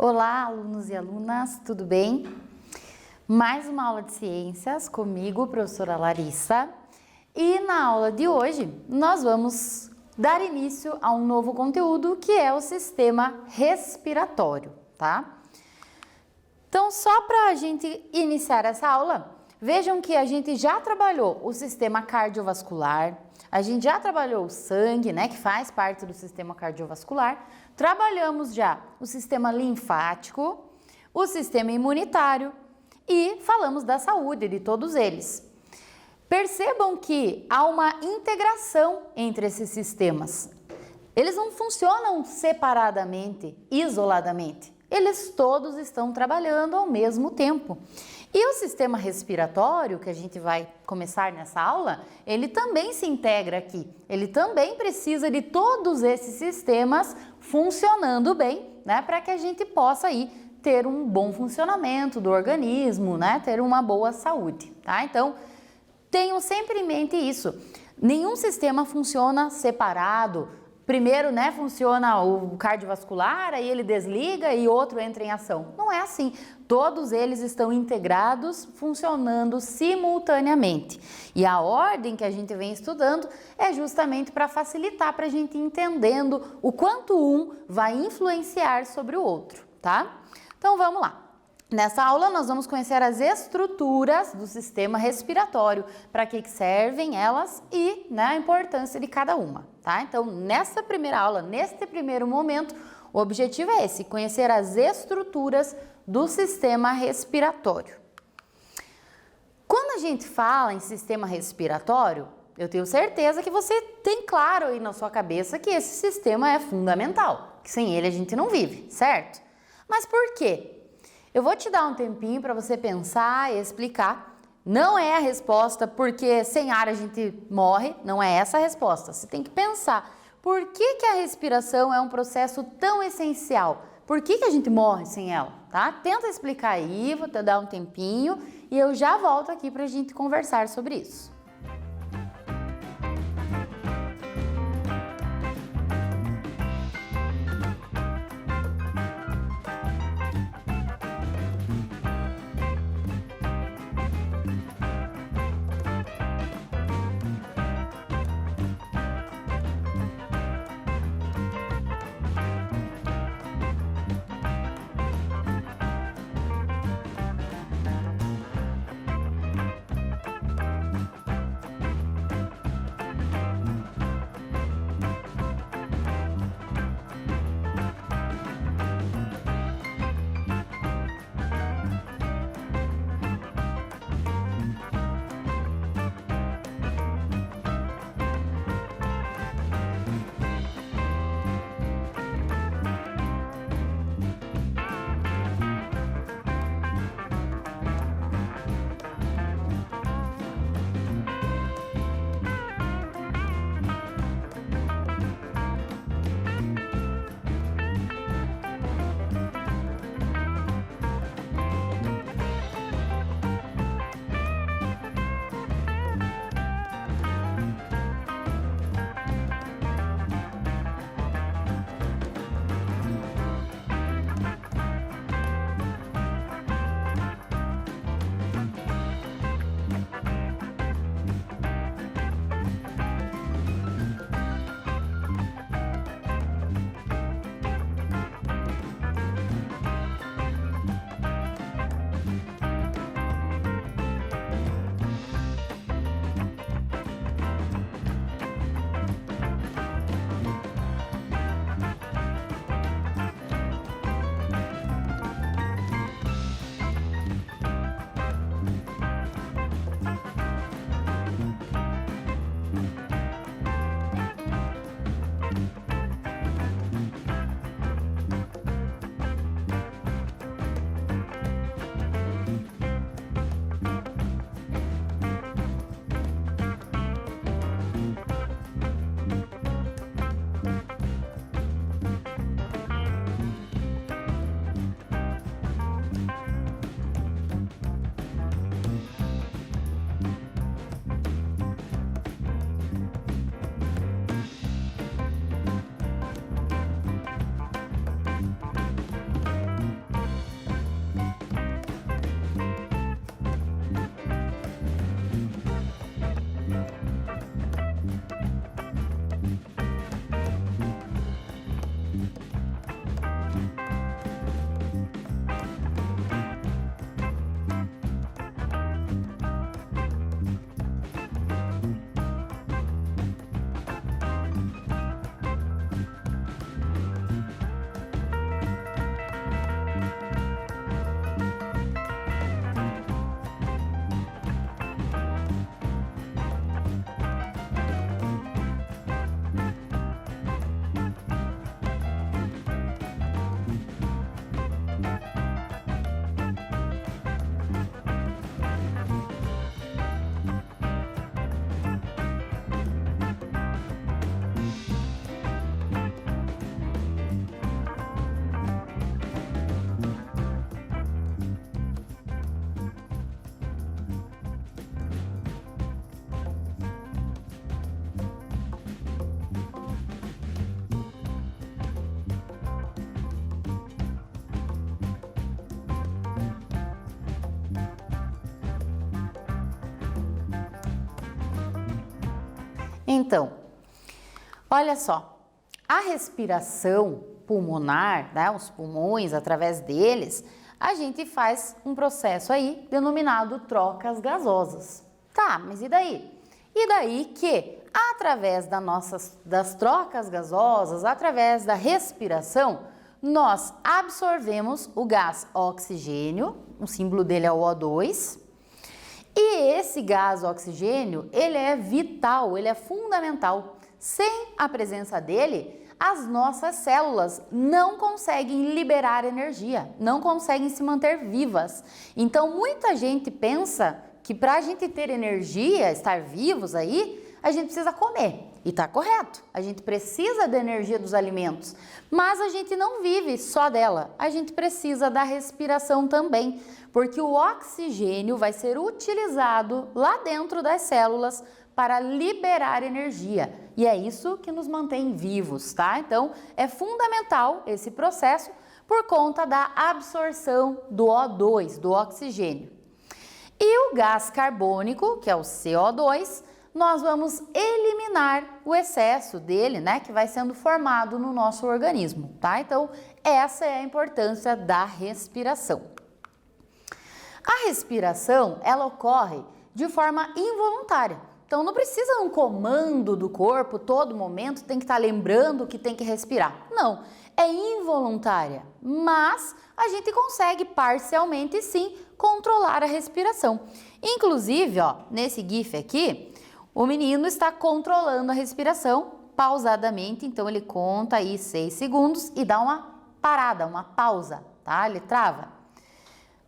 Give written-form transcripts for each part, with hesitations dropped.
Olá, alunos e alunas, tudo bem? Mais uma aula de ciências comigo, professora Larissa. E na aula de hoje, nós vamos dar início a um novo conteúdo que é o sistema respiratório, tá? Então, só para a gente iniciar essa aula, vejam que a gente já trabalhou o sistema cardiovascular, a gente já trabalhou o sangue, né, que faz parte do sistema cardiovascular, trabalhamos já o sistema linfático, o sistema imunitário e falamos da saúde de todos eles. Percebam que há uma integração entre esses sistemas. Eles não funcionam separadamente, isoladamente. Eles todos estão trabalhando ao mesmo tempo. E o sistema respiratório, que a gente vai começar nessa aula, ele também se integra aqui. Ele também precisa de todos esses sistemas funcionando bem, né, para que a gente possa aí ter um bom funcionamento do organismo, né, ter uma boa saúde, tá? Então, tenham sempre em mente isso. Nenhum sistema funciona separado. Primeiro, né, funciona o cardiovascular, aí ele desliga e outro entra em ação. Não é assim. Todos eles estão integrados, funcionando simultaneamente. E a ordem que a gente vem estudando é justamente para facilitar, para a gente ir entendendo o quanto um vai influenciar sobre o outro, tá? Então, vamos lá. Nessa aula, nós vamos conhecer as estruturas do sistema respiratório, para que servem elas e, né, a importância de cada uma, tá? Então, nessa primeira aula, neste primeiro momento, o objetivo é esse, conhecer as estruturas do sistema respiratório. Quando a gente fala em sistema respiratório, eu tenho certeza que você tem claro aí na sua cabeça que esse sistema é fundamental, que sem ele a gente não vive, certo? Mas por quê? Eu vou te dar um tempinho para você pensar e explicar. Não é a resposta porque sem ar a gente morre, não é essa a resposta. Você tem que pensar por que a respiração é um processo tão essencial? Por que a gente morre sem ela, tá? Tenta explicar aí, vou te dar um tempinho e eu já volto aqui para a gente conversar sobre isso. Então, olha só, a respiração pulmonar, né, os pulmões, através deles, a gente faz um processo aí denominado trocas gasosas. Tá, mas e daí? E daí que, através das trocas gasosas, através da respiração, nós absorvemos o gás oxigênio, o símbolo dele é o O2, e esse gás oxigênio, ele é vital, ele é fundamental. Sem a presença dele, as nossas células não conseguem liberar energia, não conseguem se manter vivas. Então, muita gente pensa que para a gente ter energia, estar vivos aí, a gente precisa comer. E tá correto, a gente precisa da energia dos alimentos, mas a gente não vive só dela, a gente precisa da respiração também, porque o oxigênio vai ser utilizado lá dentro das células para liberar energia, e é isso que nos mantém vivos, tá? Então, é fundamental esse processo por conta da absorção do O2, do oxigênio. E o gás carbônico, que é o CO2, nós vamos eliminar o excesso dele, né, que vai sendo formado no nosso organismo, tá? Então, essa é a importância da respiração. A respiração, ela ocorre de forma involuntária. Então, não precisa um comando do corpo, todo momento tem que estar lembrando que tem que respirar. Não, é involuntária, mas a gente consegue parcialmente sim controlar a respiração. Inclusive, ó, nesse GIF aqui, o menino está controlando a respiração pausadamente, então ele conta aí 6 segundos e dá uma parada, uma pausa, tá? Ele trava.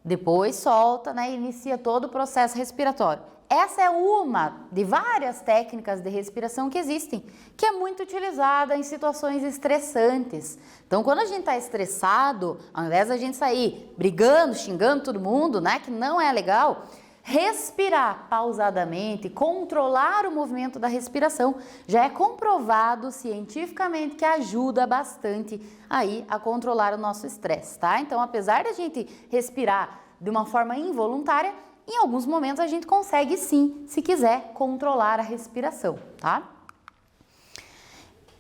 Depois solta, né? E inicia todo o processo respiratório. Essa é uma de várias técnicas de respiração que existem, que é muito utilizada em situações estressantes. Então, quando a gente está estressado, ao invés da gente sair brigando, xingando todo mundo, né? Que não é legal, respirar pausadamente, controlar o movimento da respiração, já é comprovado cientificamente que ajuda bastante aí a controlar o nosso estresse, tá? Então, apesar da gente respirar de uma forma involuntária, em alguns momentos a gente consegue sim, se quiser, controlar a respiração, tá?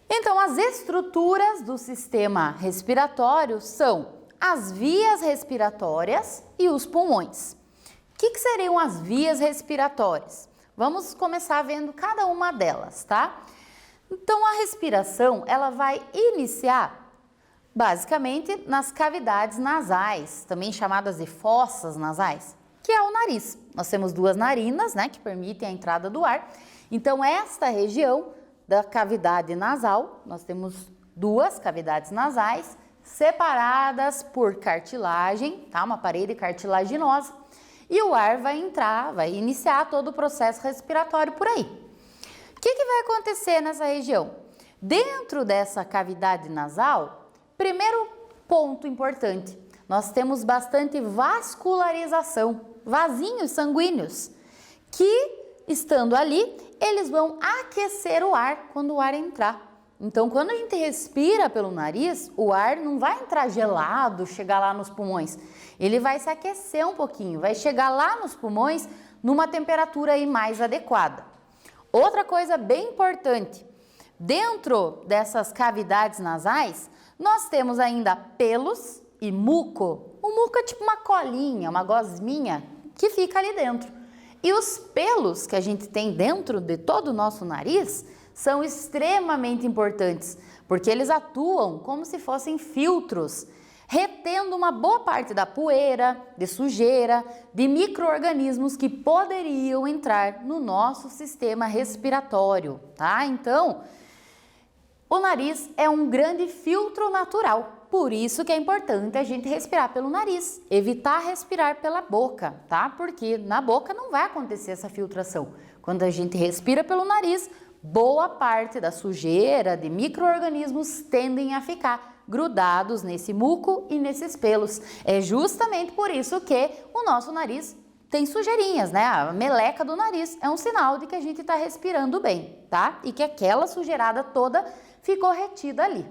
Então, as estruturas do sistema respiratório são as vias respiratórias e os pulmões. O que seriam as vias respiratórias? Vamos começar vendo cada uma delas, tá? Então, a respiração, ela vai iniciar basicamente nas cavidades nasais, também chamadas de fossas nasais, que é o nariz. Nós temos 2 narinas, né, que permitem a entrada do ar. Então, esta região da cavidade nasal, nós temos 2 cavidades nasais separadas por cartilagem, tá? Uma parede cartilaginosa. E o ar vai entrar, vai iniciar todo o processo respiratório por aí. O que vai acontecer nessa região? Dentro dessa cavidade nasal, primeiro ponto importante, nós temos bastante vascularização, vasinhos sanguíneos, que estando ali, eles vão aquecer o ar quando o ar entrar. Então, quando a gente respira pelo nariz, o ar não vai entrar gelado, chegar lá nos pulmões. Ele vai se aquecer um pouquinho, vai chegar lá nos pulmões numa temperatura aí mais adequada. Outra coisa bem importante, dentro dessas cavidades nasais, nós temos ainda pelos e muco. O muco é tipo uma colinha, uma gosminha que fica ali dentro. E os pelos que a gente tem dentro de todo o nosso nariz são extremamente importantes, porque eles atuam como se fossem filtros, retendo uma boa parte da poeira, de sujeira, de micro-organismos que poderiam entrar no nosso sistema respiratório, tá? Então, o nariz é um grande filtro natural, por isso que é importante a gente respirar pelo nariz, evitar respirar pela boca, tá? Porque na boca não vai acontecer essa filtração. Quando a gente respira pelo nariz, boa parte da sujeira, de micro-organismos tendem a ficar grudados nesse muco e nesses pelos. É justamente por isso que o nosso nariz tem sujeirinhas, né? A meleca do nariz é um sinal de que a gente está respirando bem, tá? E que aquela sujeirada toda ficou retida ali.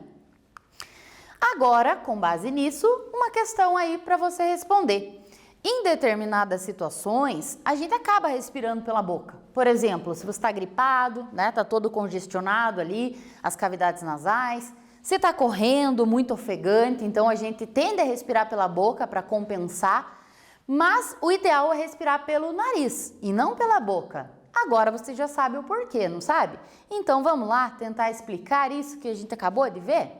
Agora, com base nisso, uma questão aí para você responder. Em determinadas situações, a gente acaba respirando pela boca. Por exemplo, se você está gripado, né, está todo congestionado ali, as cavidades nasais. Se está correndo, muito ofegante, então a gente tende a respirar pela boca para compensar. Mas o ideal é respirar pelo nariz e não pela boca. Agora você já sabe o porquê, não sabe? Então vamos lá tentar explicar isso que a gente acabou de ver?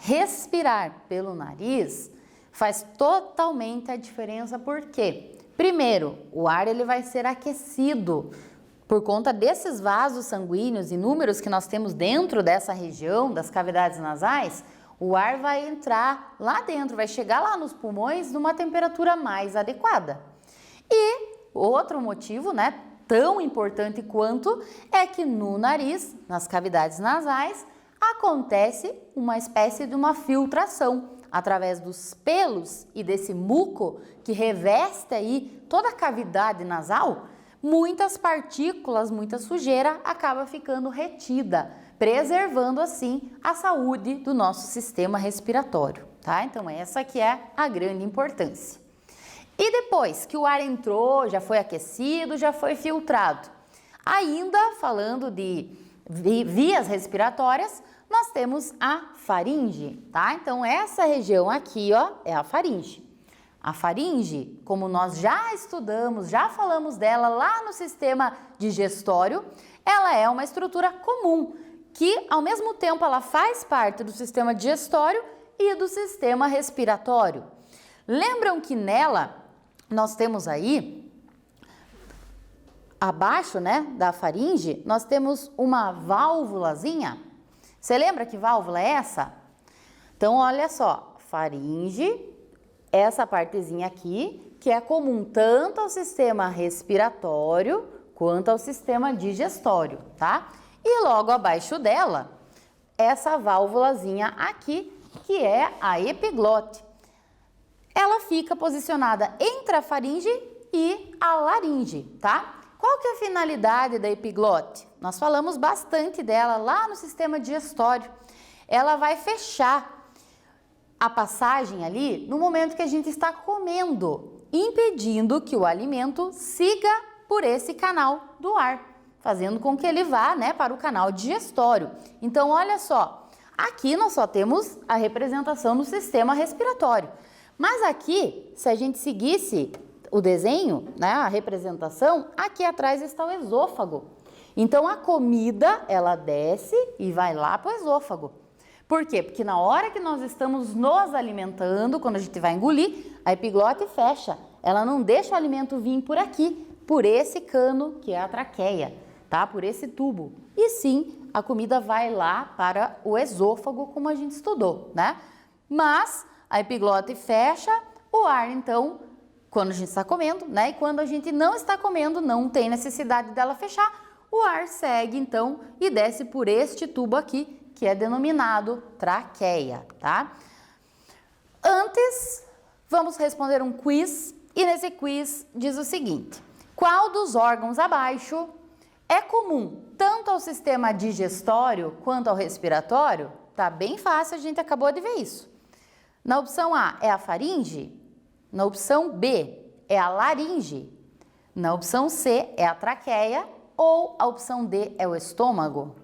Respirar pelo nariz faz totalmente a diferença, porque primeiro, o ar ele vai ser aquecido por conta desses vasos sanguíneos inúmeros que nós temos dentro dessa região das cavidades nasais. O ar vai entrar lá dentro, vai chegar lá nos pulmões numa temperatura mais adequada. E outro motivo, né, tão importante quanto, é que no nariz, nas cavidades nasais, acontece uma espécie de uma filtração através dos pelos e desse muco que reveste aí toda a cavidade nasal. Muitas partículas, muita sujeira acaba ficando retida, preservando assim a saúde do nosso sistema respiratório, tá? Então essa que é a grande importância. E depois que o ar entrou, já foi aquecido, já foi filtrado, ainda falando de vias respiratórias, nós temos a faringe, tá? Então essa região aqui, ó, é a faringe. A faringe, como nós já estudamos, já falamos dela lá no sistema digestório, ela é uma estrutura comum, que ao mesmo tempo ela faz parte do sistema digestório e do sistema respiratório. Lembram que nela nós temos aí, abaixo, né, da faringe, nós temos uma válvulazinha. Você lembra que válvula é essa? Então olha só, faringe, essa partezinha aqui, que é comum tanto ao sistema respiratório quanto ao sistema digestório, tá? E logo abaixo dela, essa válvulazinha aqui, que é a epiglote. Ela fica posicionada entre a faringe e a laringe, tá? Qual que é a finalidade da epiglote? Nós falamos bastante dela lá no sistema digestório. Ela vai fechar a passagem ali no momento que a gente está comendo, impedindo que o alimento siga por esse canal do ar, fazendo com que ele vá, né, para o canal digestório. Então, olha só, aqui nós só temos a representação do sistema respiratório. Mas aqui, se a gente seguisse o desenho, né, a representação, aqui atrás está o esôfago. Então, a comida, ela desce e vai lá para o esôfago. Por quê? Porque na hora que nós estamos nos alimentando, quando a gente vai engolir, a epiglote fecha. Ela não deixa o alimento vir por aqui, por esse cano que é a traqueia, tá? Por esse tubo. E sim, a comida vai lá para o esôfago, como a gente estudou, né? Mas a epiglote fecha, o ar, então, quando a gente está comendo, né? E quando a gente não está comendo, não tem necessidade dela fechar, o ar segue, então, e desce por este tubo aqui, que é denominado traqueia, tá? Antes, vamos responder um quiz, e nesse quiz diz o seguinte: qual dos órgãos abaixo é comum tanto ao sistema digestório quanto ao respiratório? Tá bem fácil, a gente acabou de ver isso. Na opção A é a faringe, na opção B é a laringe, na opção C é a traqueia ou a opção D é o estômago?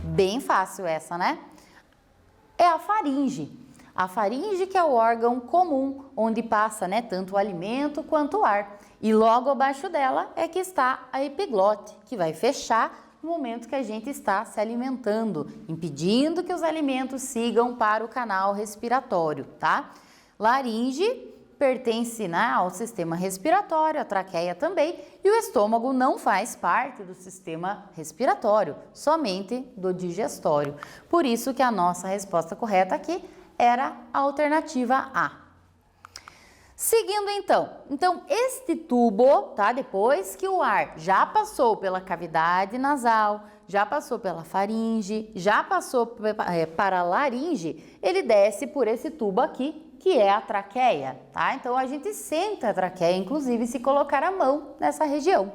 Bem fácil essa, né? É a faringe. A faringe que é o órgão comum, onde passa, né, tanto o alimento quanto o ar. E logo abaixo dela é que está a epiglote, que vai fechar no momento que a gente está se alimentando, impedindo que os alimentos sigam para o canal respiratório, tá? Laringe pertence, né, ao sistema respiratório, a traqueia também, e o estômago não faz parte do sistema respiratório, somente do digestório. Por isso que a nossa resposta correta aqui era a alternativa A. Seguindo então este tubo, tá, depois que o ar já passou pela cavidade nasal, já passou pela faringe, já passou para a laringe, ele desce por esse tubo aqui, que é a traqueia, tá? Então, a gente sente a traqueia, inclusive, se colocar a mão nessa região.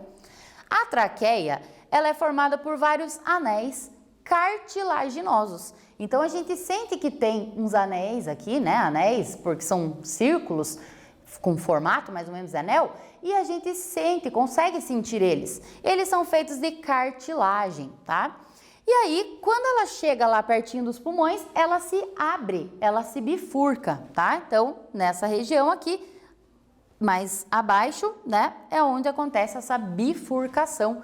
A traqueia, ela é formada por vários anéis cartilaginosos. Então, a gente sente que tem uns anéis aqui, né? Anéis, porque são círculos com formato mais ou menos de anel, e a gente sente, consegue sentir eles. Eles são feitos de cartilagem, tá? E aí, quando ela chega lá pertinho dos pulmões, ela se abre, ela se bifurca, tá? Então, nessa região aqui, mais abaixo, né, é onde acontece essa bifurcação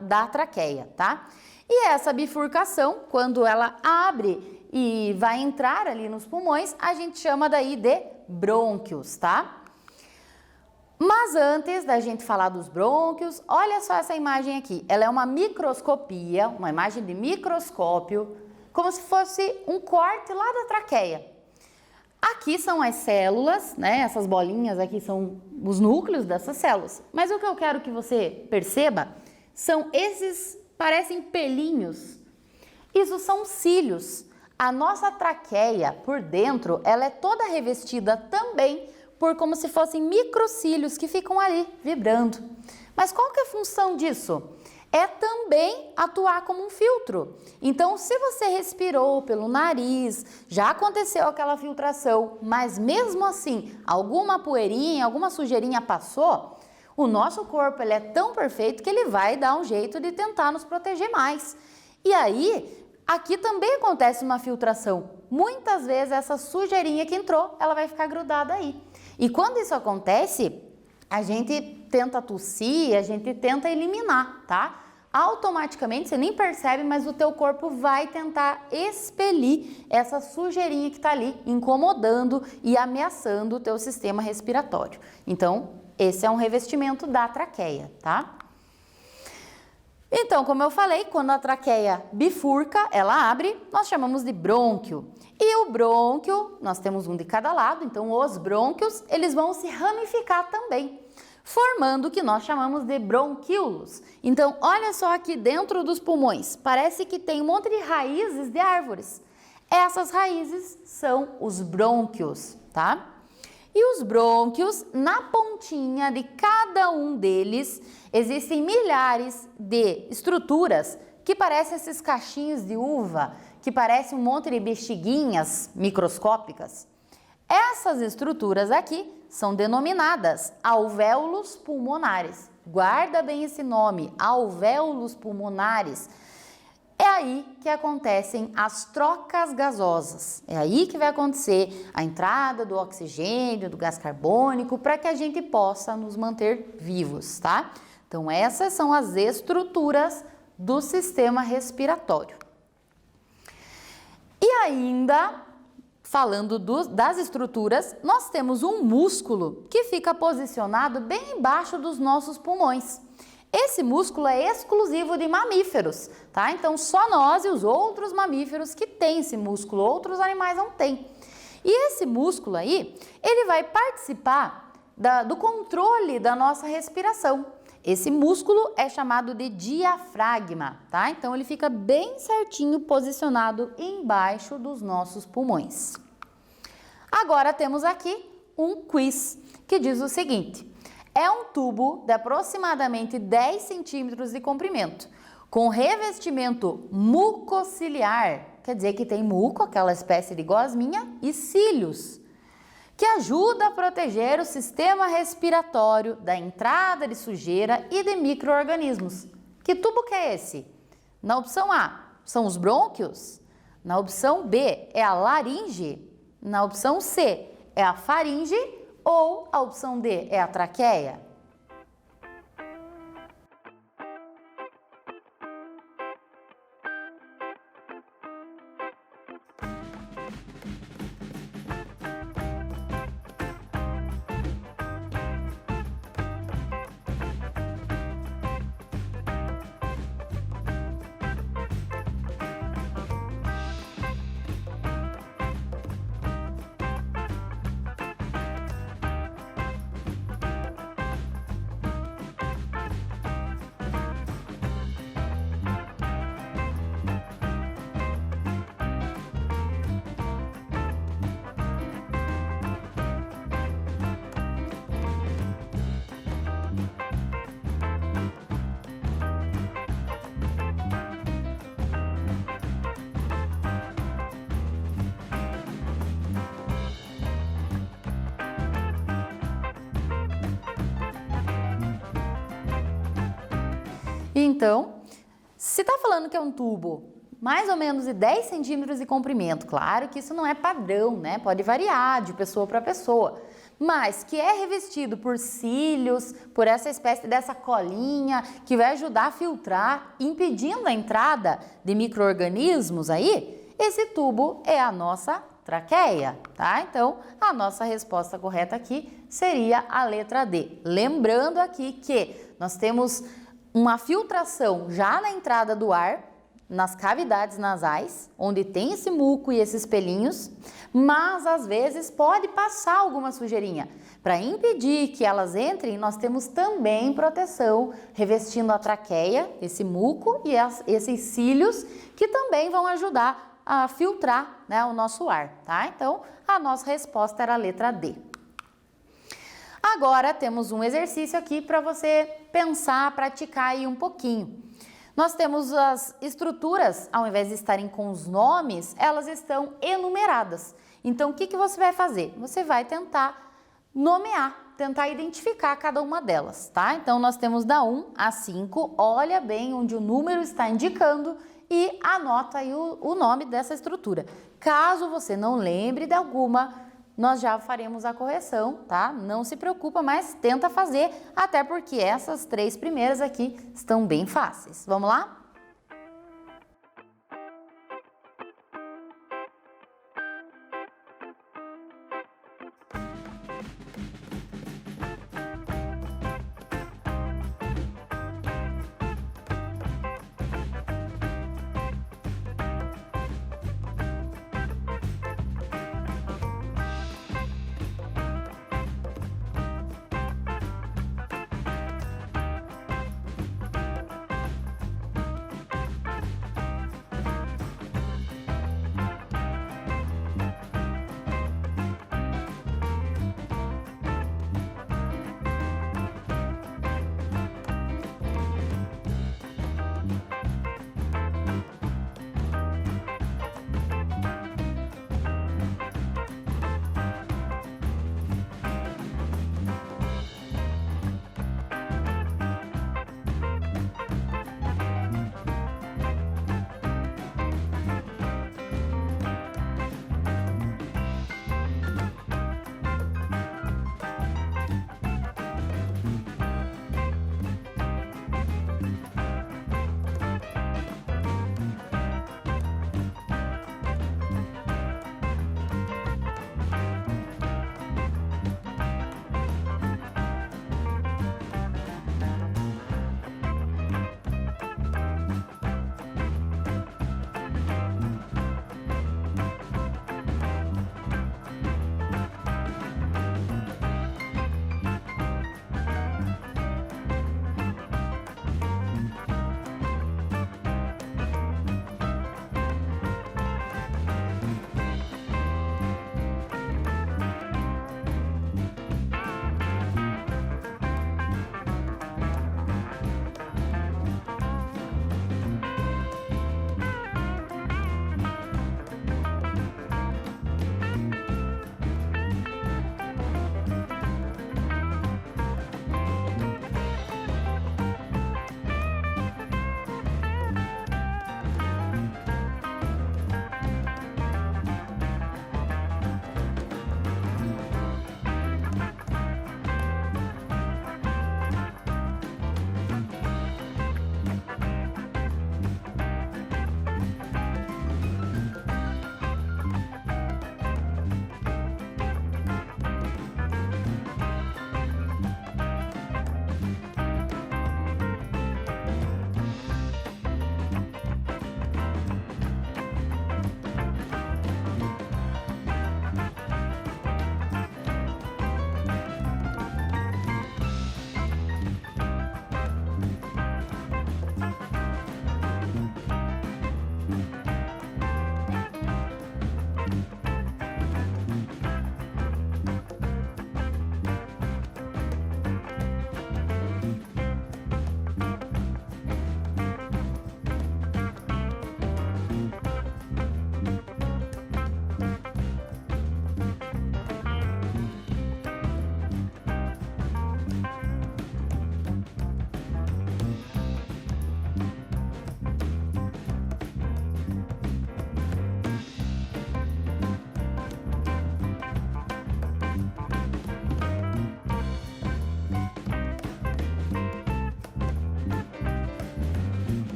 da traqueia, tá? E essa bifurcação, quando ela abre e vai entrar ali nos pulmões, a gente chama daí de brônquios, tá? Mas antes da gente falar dos brônquios, olha só essa imagem aqui. Ela é uma microscopia, uma imagem de microscópio, como se fosse um corte lá da traqueia. Aqui são as células, né? Essas bolinhas aqui são os núcleos dessas células. Mas o que eu quero que você perceba são esses, parecem pelinhos. Isso são cílios. A nossa traqueia, por dentro, ela é toda revestida também por como se fossem microcílios que ficam ali vibrando. Mas qual que é a função disso? É também atuar como um filtro. Então, se você respirou pelo nariz, já aconteceu aquela filtração, mas mesmo assim, alguma poeirinha, alguma sujeirinha passou, o nosso corpo ele é tão perfeito que ele vai dar um jeito de tentar nos proteger mais. E aí, aqui também acontece uma filtração. Muitas vezes essa sujeirinha que entrou, ela vai ficar grudada aí. E quando isso acontece, a gente tenta tossir, a gente tenta eliminar, tá? Automaticamente, você nem percebe, mas o teu corpo vai tentar expelir essa sujeirinha que está ali, incomodando e ameaçando o teu sistema respiratório. Então, esse é um revestimento da traqueia, tá? Então, como eu falei, quando a traqueia bifurca, ela abre, nós chamamos de brônquio. E o brônquio, nós temos um de cada lado, então os brônquios, eles vão se ramificar também, formando o que nós chamamos de bronquíolos. Então, olha só aqui dentro dos pulmões, parece que tem um monte de raízes de árvores. Essas raízes são os brônquios, tá? E os brônquios, na pontinha de cada um deles, existem milhares de estruturas que parecem esses cachinhos de uva, que parecem um monte de bexiguinhas microscópicas. Essas estruturas aqui são denominadas alvéolos pulmonares. Guarda bem esse nome, alvéolos pulmonares. É aí que acontecem as trocas gasosas. É aí que vai acontecer a entrada do oxigênio, do gás carbônico, para que a gente possa nos manter vivos, tá? Então, essas são as estruturas do sistema respiratório. E ainda, falando das estruturas, nós temos um músculo que fica posicionado bem embaixo dos nossos pulmões. Esse músculo é exclusivo de mamíferos, tá? Então, só nós e os outros mamíferos que têm esse músculo, outros animais não têm. E esse músculo aí, ele vai participar do controle da nossa respiração. Esse músculo é chamado de diafragma, tá? Então, ele fica bem certinho posicionado embaixo dos nossos pulmões. Agora, temos aqui um quiz que diz o seguinte: é um tubo de aproximadamente 10 centímetros de comprimento, com revestimento mucociliar, quer dizer que tem muco, aquela espécie de gosminha, e cílios, que ajuda a proteger o sistema respiratório da entrada de sujeira e de micro-organismos. Que tubo que é esse? Na opção A, são os brônquios. Na opção B, é a laringe. Na opção C, é a faringe. Ou a opção D, é a traqueia? Então, se está falando que é um tubo mais ou menos de 10 centímetros de comprimento, claro que isso não é padrão, né? Pode variar de pessoa para pessoa, mas que é revestido por cílios, por essa espécie dessa colinha que vai ajudar a filtrar, impedindo a entrada de micro-organismos aí, esse tubo é a nossa traqueia, tá? Então, a nossa resposta correta aqui seria a letra D. Lembrando aqui que nós temos uma filtração já na entrada do ar, nas cavidades nasais, onde tem esse muco e esses pelinhos, mas às vezes pode passar alguma sujeirinha. Para impedir que elas entrem, nós temos também proteção, revestindo a traqueia, esse muco e esses cílios, que também vão ajudar filtrar, né, o nosso ar, tá? Então, a nossa resposta era a letra D. Agora, temos um exercício aqui para você pensar, praticar aí um pouquinho. Nós temos as estruturas, ao invés de estarem com os nomes, elas estão enumeradas. Então, o que você vai fazer? Você vai tentar nomear, tentar identificar cada uma delas, tá? Então, nós temos da 1 a 5, olha bem onde o número está indicando e anota aí o nome dessa estrutura. Caso você não lembre de alguma, nós já faremos a correção, tá? Não se preocupa, mas tenta fazer, até porque essas 3 primeiras aqui estão bem fáceis. Vamos lá?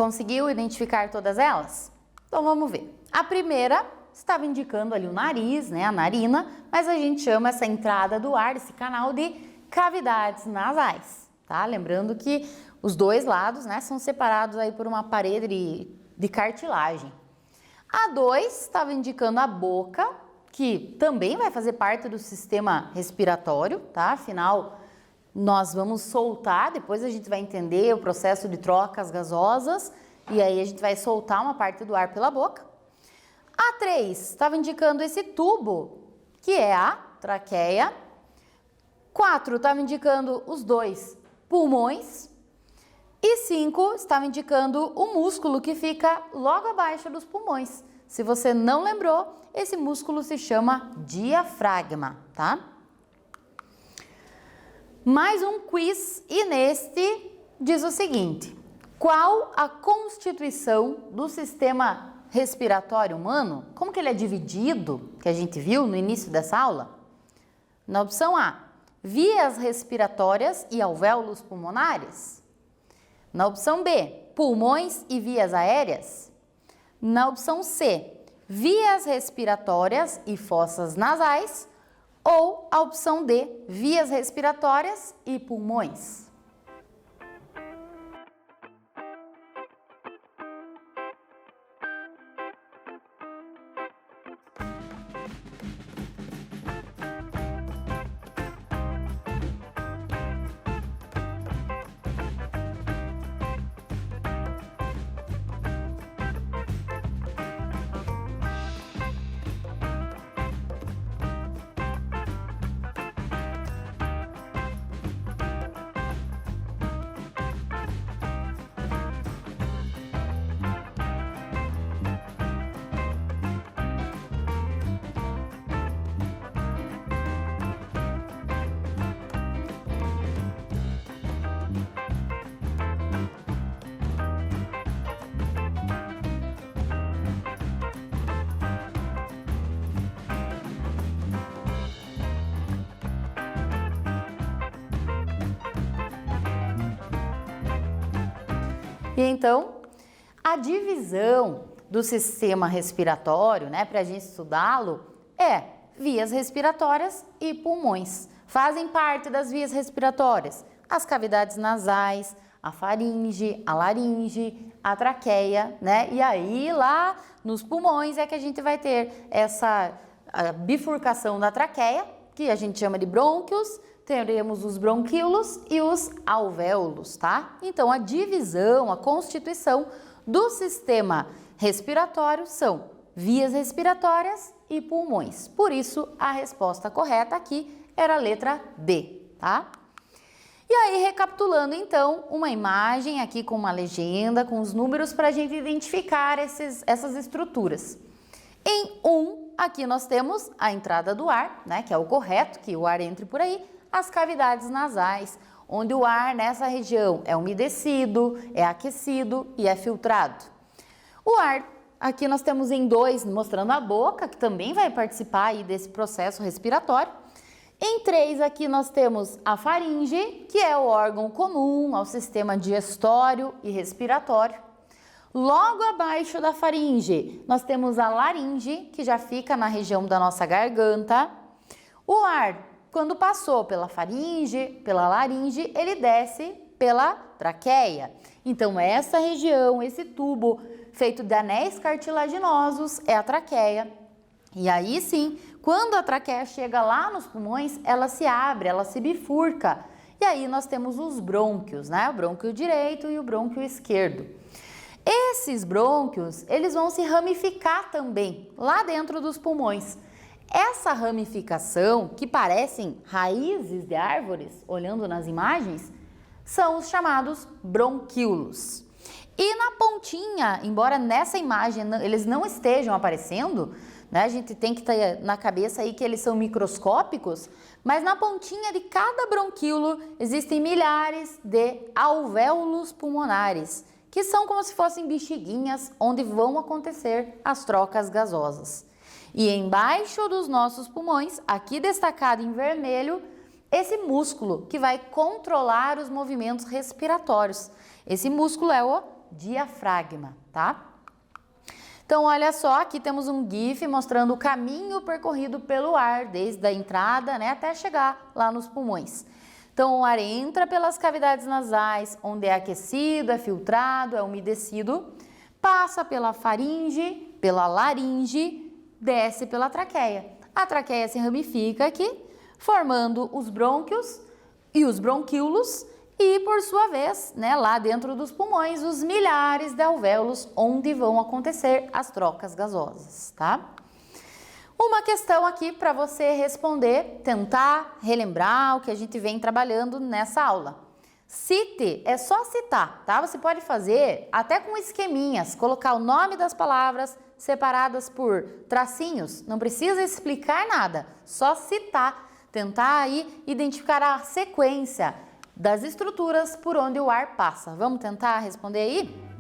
Conseguiu identificar todas elas? Então vamos ver. A primeira estava indicando ali o nariz, né, a narina, mas a gente chama essa entrada do ar, esse canal de cavidades nasais, tá? Lembrando que os dois lados, né, são separados aí por uma parede de cartilagem. A 2 estava indicando a boca, que também vai fazer parte do sistema respiratório, tá? Afinal, nós vamos soltar, depois a gente vai entender o processo de trocas gasosas e aí a gente vai soltar uma parte do ar pela boca. A 3 estava indicando esse tubo, que é a traqueia. 4 estava indicando os dois pulmões. E 5 estava indicando o músculo que fica logo abaixo dos pulmões. Se você não lembrou, esse músculo se chama diafragma, tá? Mais um quiz e neste diz o seguinte: qual a constituição do sistema respiratório humano? Como que ele é dividido, que a gente viu no início dessa aula? Na opção A, vias respiratórias e alvéolos pulmonares. Na opção B, pulmões e vias aéreas. Na opção C, vias respiratórias e fossas nasais. Ou a opção D, vias respiratórias e pulmões. E então, a divisão do sistema respiratório, né, para a gente estudá-lo, é vias respiratórias e pulmões. Fazem parte das vias respiratórias as cavidades nasais, a faringe, a laringe, a traqueia, né? E aí lá nos pulmões é que a gente vai ter essa bifurcação da traqueia, que a gente chama de brônquios. Teremos os bronquíolos e os alvéolos, tá? Então, a divisão, a constituição do sistema respiratório são vias respiratórias e pulmões. Por isso, a resposta correta aqui era a letra D, tá? E aí, recapitulando então, uma imagem aqui com uma legenda, com os números para a gente identificar essas estruturas. Em 1, aqui nós temos a entrada do ar, né? Que é o correto, que o ar entre por aí. As cavidades nasais, onde o ar nessa região é umedecido, é aquecido e é filtrado. O ar, aqui nós temos em 2, mostrando a boca, que também vai participar aí desse processo respiratório. Em 3, aqui nós temos a faringe, que é o órgão comum ao sistema digestório e respiratório. Logo abaixo da faringe, nós temos a laringe, que já fica na região da nossa garganta. O ar, quando passou pela faringe, pela laringe, ele desce pela traqueia. Então, essa região, esse tubo feito de anéis cartilaginosos é a traqueia. E aí sim, quando a traqueia chega lá nos pulmões, ela se abre, ela se bifurca. E aí nós temos os brônquios, né? O brônquio direito e o brônquio esquerdo. Esses brônquios, eles vão se ramificar também lá dentro dos pulmões. Essa ramificação, que parecem raízes de árvores, olhando nas imagens, são os chamados bronquíolos. E na pontinha, embora nessa imagem eles não estejam aparecendo, né, a gente tem que ter na cabeça aí que eles são microscópicos, mas na pontinha de cada bronquíolo existem milhares de alvéolos pulmonares, que são como se fossem bexiguinhas onde vão acontecer as trocas gasosas. E embaixo dos nossos pulmões, aqui destacado em vermelho, esse músculo que vai controlar os movimentos respiratórios. Esse músculo é o diafragma, tá? Então, olha só, aqui temos um GIF mostrando o caminho percorrido pelo ar, desde a entrada, né, até chegar lá nos pulmões. Então, o ar entra pelas cavidades nasais, onde é aquecido, é filtrado, é umedecido, passa pela faringe, pela laringe, desce pela traqueia. A traqueia se ramifica aqui, formando os brônquios e os bronquíolos e, por sua vez, né, lá dentro dos pulmões, os milhares de alvéolos onde vão acontecer as trocas gasosas, tá? Uma questão aqui para você responder, tentar relembrar o que a gente vem trabalhando nessa aula. Cite, é só citar, tá? Você pode fazer até com esqueminhas, colocar o nome das palavras separadas por tracinhos, não precisa explicar nada, só citar, tentar aí identificar a sequência das estruturas por onde o ar passa. Vamos tentar responder aí?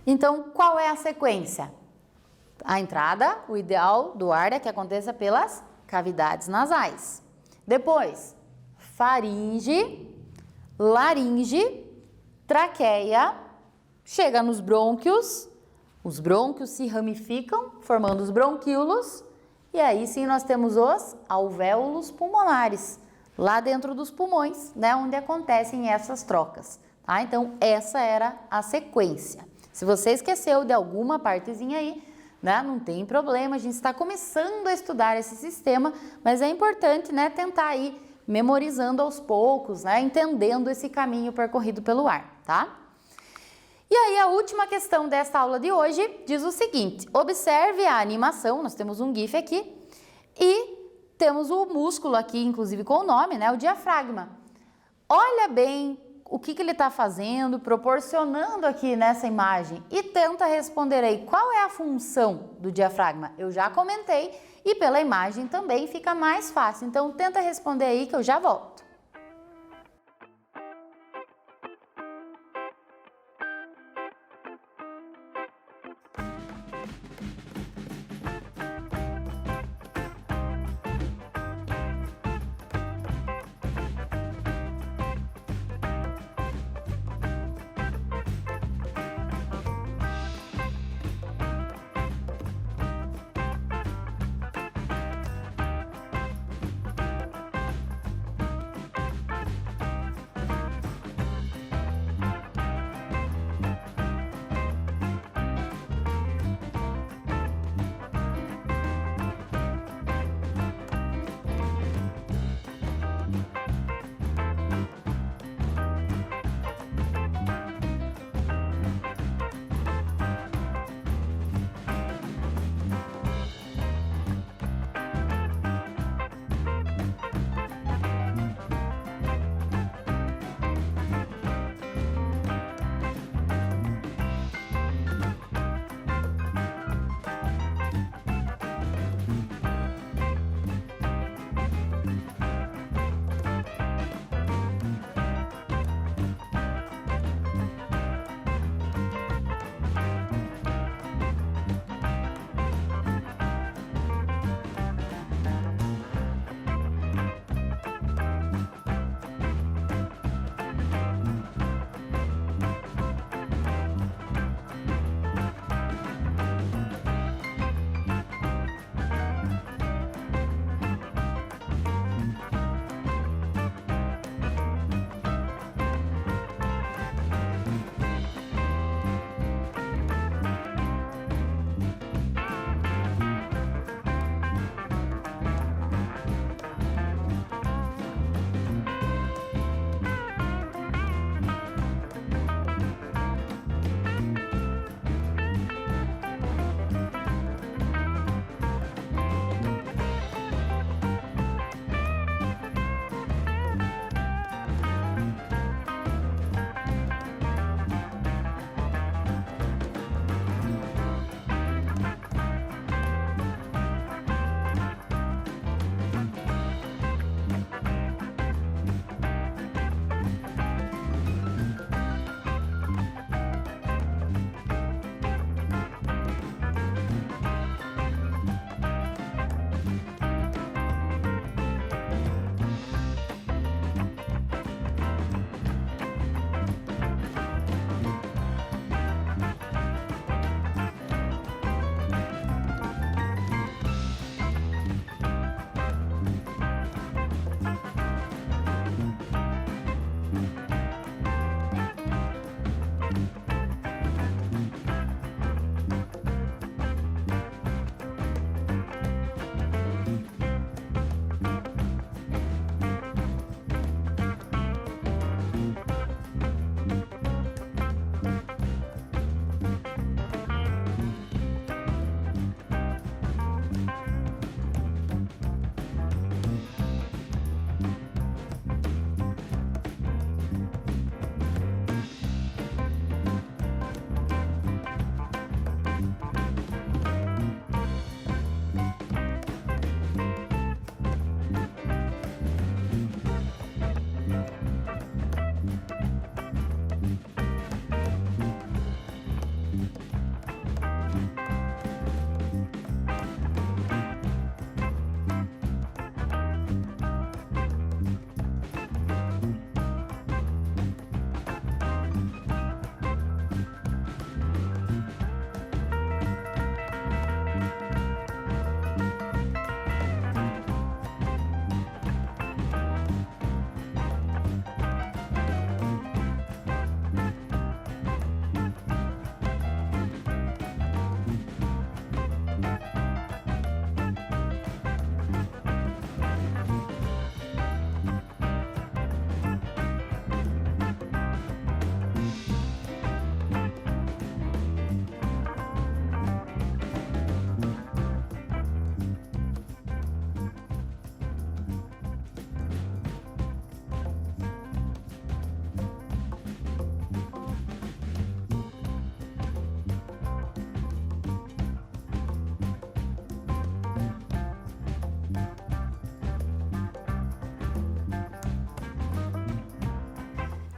Então, qual é a sequência? A entrada, o ideal do ar é que aconteça pelas cavidades nasais. Depois, faringe, laringe, traqueia, chega nos brônquios, os brônquios se ramificam, formando os bronquíolos, e aí sim nós temos os alvéolos pulmonares, lá dentro dos pulmões, né, onde acontecem essas trocas, tá? Então, essa era a sequência. Se você esqueceu de alguma partezinha aí, né, não tem problema, a gente está começando a estudar esse sistema, mas é importante, né, tentar ir memorizando aos poucos, né, entendendo esse caminho percorrido pelo ar, tá? E aí a última questão desta aula de hoje diz o seguinte: observe a animação, nós temos um GIF aqui, e temos o músculo aqui, inclusive com o nome, né, o diafragma. Olha bem o que ele está fazendo, proporcionando aqui nessa imagem e tenta responder aí qual é a função do diafragma. Eu já comentei e pela imagem também fica mais fácil, então tenta responder aí que eu já volto.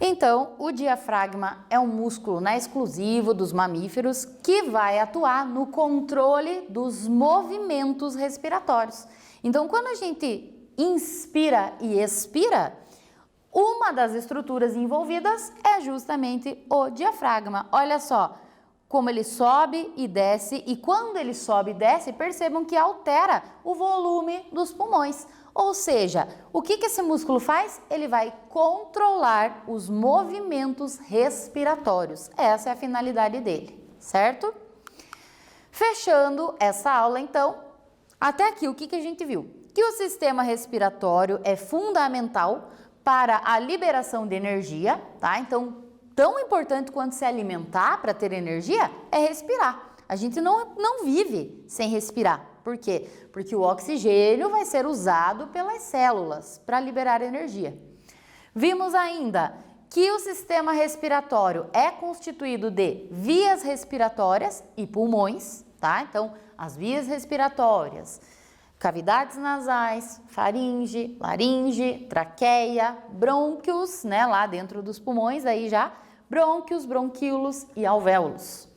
Então, o diafragma é um músculo, né, exclusivo dos mamíferos que vai atuar no controle dos movimentos respiratórios. Então, quando a gente inspira e expira, uma das estruturas envolvidas é justamente o diafragma. Olha só como ele sobe e desce, e quando ele sobe e desce, percebam que altera o volume dos pulmões. Ou seja, o que esse músculo faz? Ele vai controlar os movimentos respiratórios. Essa é a finalidade dele, certo? Fechando essa aula, então, até aqui o que a gente viu? Que o sistema respiratório é fundamental para a liberação de energia, tá? Então, tão importante quanto se alimentar para ter energia é respirar. A gente não vive sem respirar. Por quê? Porque o oxigênio vai ser usado pelas células para liberar energia. Vimos ainda que o sistema respiratório é constituído de vias respiratórias e pulmões, tá? Então, as vias respiratórias, cavidades nasais, faringe, laringe, traqueia, brônquios, né, lá dentro dos pulmões, aí já brônquios, bronquíolos e alvéolos.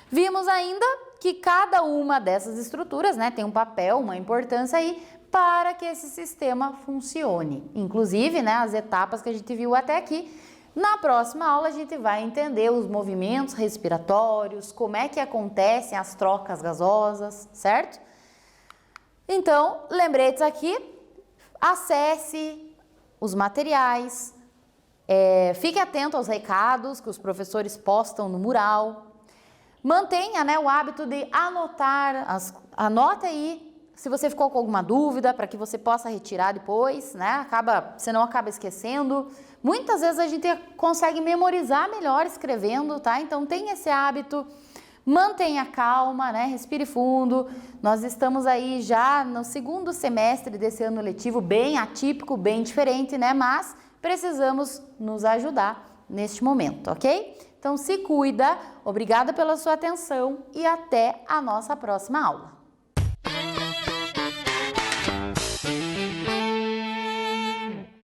Vimos ainda que cada uma dessas estruturas, né, tem um papel, uma importância aí para que esse sistema funcione. Inclusive, né, as etapas que a gente viu até aqui. Na próxima aula a gente vai entender os movimentos respiratórios, como é que acontecem as trocas gasosas, certo? Então, lembretes aqui, acesse os materiais, fique atento aos recados que os professores postam no mural, mantenha, né, o hábito de anotar, anota aí se você ficou com alguma dúvida para que você possa retirar depois, né, você não acaba esquecendo. Muitas vezes a gente consegue memorizar melhor escrevendo, tá? Então tem esse hábito. Mantenha calma, né? Respire fundo. Nós estamos aí já no segundo semestre desse ano letivo, bem atípico, bem diferente, né? Mas precisamos nos ajudar neste momento, ok? Então se cuida, obrigada pela sua atenção e até a nossa próxima aula.